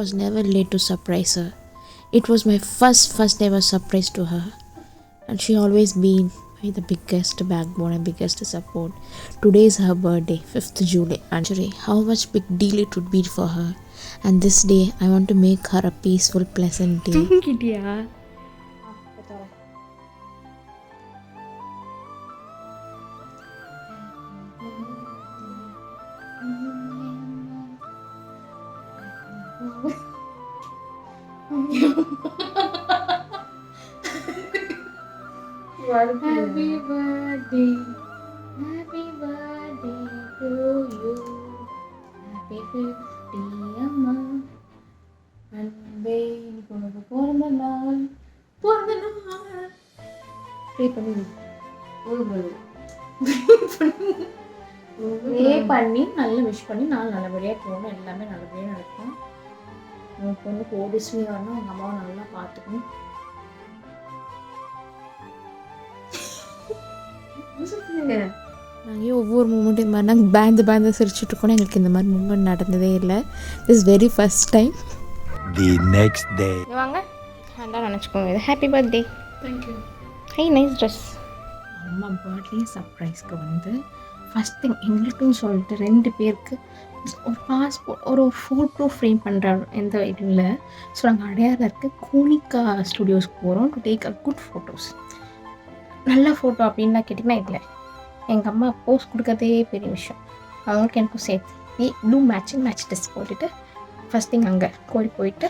was never late to surprise her. It was my first ever surprise to her. And she always been the biggest backbone and biggest support. Today is her birthday, 5th July. And how much big deal it would be for her. And this day, I want to make her a peaceful, pleasant day. Happy birthday to you. Happy 50 அம்மா. அன்பே உனக்கு பிறந்த நாள். Pray பண்ணி நல்ல wish பண்ணி நாள் நல்லபடியாக போகணும். எல்லாமே நல்லபடியாக நடக்கும். உனக்கு வந்து கோடீஸ்வரி வரணும். உங்கள் அம்மாவை நல்லா பார்த்துக்கணும். நாங்கள் ஒவ்வொரு மூமெண்ட்டும் இது மாதிரி நாங்கள் பேந்து சிரிச்சுட்ருக்கோம். எங்களுக்கு இந்த மாதிரி மூமெண்ட் நடந்ததே இல்லை. This very first time. The next day வாங்க நல்லா நினச்சிக்கோங்க. இது happy birthday. Thank you. High nice dress. அம்மா பர்த்டே சர்ப்ரைஸ்க்கு வந்து ஃபஸ்ட் திங் எங்களுக்குன்னு சொல்லிட்டு 2 பேருக்கு ஒரு பாஸ்போர்ட் ஒரு ஃபோட்டோ ஃப்ரேம் பண்ணுற எந்த இதுவும் இல்லை. ஸோ நாங்கள் அடையாளம் இருக்குது கோனிகா ஸ்டுடியோஸ்க்கு போகிறோம் to take a good photos. நல்ல ஃபோட்டோ அப்படின்லாம் கேட்டிங்கன்னா இல்லை. எங்கள் அம்மா போஸ்ட் கொடுக்கறதே பெரிய விஷயம். அவங்களுக்கு எனக்கும் சேர்த்து ப்ளூ மேட்ச் ட்ரெஸ் போட்டுட்டு ஃபஸ்ட் திங் அங்கே கோயில் போயிட்டு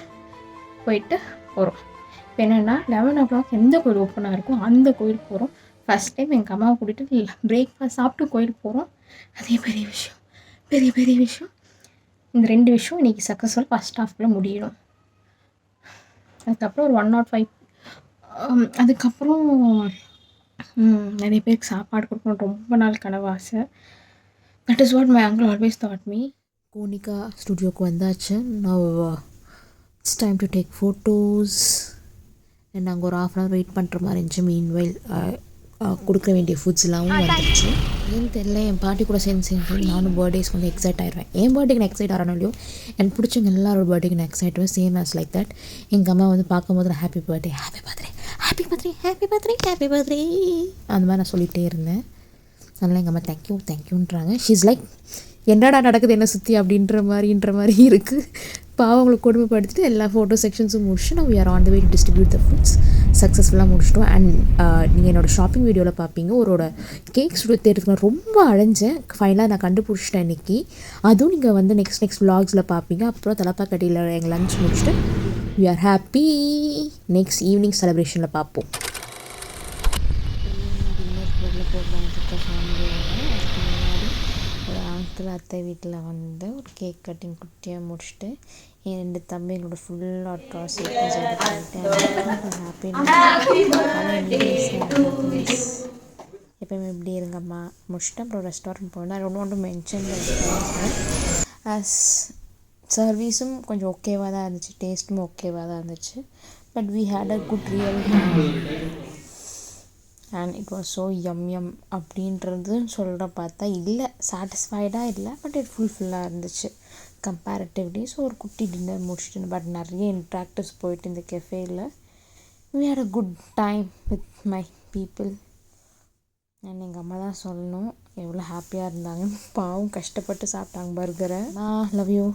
போகிறோம். இப்போ என்னென்னா 11 o'clock எந்த கோயில் ஓப்பனாக இருக்கும் அந்த கோயிலுக்கு போகிறோம். ஃபஸ்ட் டைம் எங்கள் அம்மாவை கூட்டிகிட்டு பிரேக்ஃபாஸ்ட் சாப்பிட்டு கோயிலுக்கு போகிறோம். அதே பெரிய விஷயம். இந்த 2 விஷயம் இன்றைக்கி சக்ஸஸ்ஃபுல் ஃபஸ்ட் ஹாஃப்ல முடியணும். அதுக்கப்புறம் ஒரு 105 அதுக்கப்புறம் நிறைய பேருக்கு சாப்பாடு கொடுக்கணும். ரொம்ப நாள் கனவு ஆசை. That is what my uncle always thought me. Konica ஸ்டுடியோக்கு வந்தாச்சு. Now it's time to take photos. நாங்கள் ஒரு 1/2 hour வெயிட் பண்ணுற மாதிரி இருந்துச்சு. மீன்வைல் கொடுக்க வேண்டிய ஃபுட்ஸ்லாம் வந்துடுச்சு. ஏன்னு தெரியல, என் பாட்டி கூட சேர்ந்து நானும் பர்த்டேஸ்க்கு வந்து எக்ஸைட் ஆகிடுவேன். என் பர்த்டேக்கு நான் எக்ஸைட் ஆகிறோம் இல்லையோ, எனக்கு பிடிச்சவங்க எல்லாரோட பர்த்டேக்கு நான் எக்ஸைட் ஆகிடுவேன். Same as like that. எங்கள் அம்மா வந்து பார்க்கும்போது நான் ஹாப்பி பர்த்டே அந்த மாதிரி நான் சொல்லிகிட்டே இருந்தேன். அதனால் எங்கள் அம்மா தேங்க்யூன்றாங்க. ஷீஸ் லைக் என்னடா நடக்குது என்ன சுற்றி அப்படின்ற மாதிரி இருக்குது. பாவங்களுக்கு கொடுமைப்படுத்திட்டு எல்லா ஃபோட்டோ செக்ஷன்ஸும் முடிச்சுட்டு நான் we are on the way to distribute the foods சக்ஸஸ்ஃபுல்லாக முடிச்சிட்டோம். அண்ட் நீங்கள் என்னோடய ஷாப்பிங் வீடியோவில் பார்ப்பீங்க. ஒரு கேக் தேடுறதுக்கு ரொம்ப அழைஞ்சேன். ஃபைனலாக நான் கண்டுபிடிச்சிட்டேன் இன்றைக்கி. அதுவும் நீங்கள் வந்து நெக்ஸ்ட் vlogsல பார்ப்பீங்க. அப்புறம் தலப்பாக்கட்டியில் எங்கள் லஞ்ச் முடிச்சுட்டு we are happy. Next evening செலிப்ரேஷனில் பார்ப்போம். அங்கிள் அத்தை வீட்டில் வந்து ஒரு கேக் கட்டிங் குட்டியாக முடிச்சுட்டு என் 2 தம்பிங்களோட ஃபுல் அட்ராசிட்டி எப்போயுமே இப்படி இருங்கம்மா முடிச்சுட்டு அப்புறம் ரெஸ்டாரண்ட் போனேன். I don't want to mention as சர்வீஸும் கொஞ்சம் ஓகேவாக தான் இருந்துச்சு, டேஸ்ட்டும் ஓகேவாக தான் இருந்துச்சு. But we had a good real and it was so yum அப்படின்றது சொல்கிற பார்த்தா இல்லை, சாட்டிஸ்ஃபைடாக இல்லை. பட் இட் ஃபுல்ஃபில்லாக இருந்துச்சு கம்பேரிட்டிவ்லி. ஸோ ஒரு குட்டி டின்னர் முடிச்சுட்டு பட் நிறைய இன்ட்ராக்டிவ்ஸ் போயிட்டு இந்த கெஃபேயில் we had a good time with my people. And எங்கள் அம்மா தான் சொல்லணும் எவ்வளோ ஹாப்பியாக இருந்தாங்க. பாவம் கஷ்டப்பட்டு சாப்பிட்டாங்க பர்கரை. நான் லவ் யூ.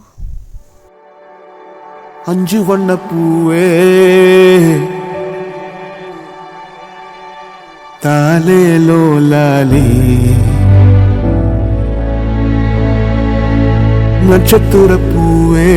5 வண்ண பூவே தாலேலோ லாலி நட்சத்திர பூவே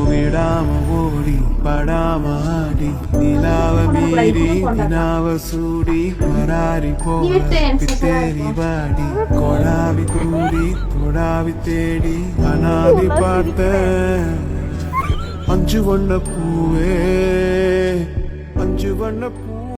விடாம ஓடி படாம ஆடி நிலாவ மீறி நிலாவ சூடி பராரி போத்தேரி வாடி கொடாவி கூடி கொடாவி தேடி அனாதி பார்த்த 5 வண்ண பூவே 5 வண்ண பூ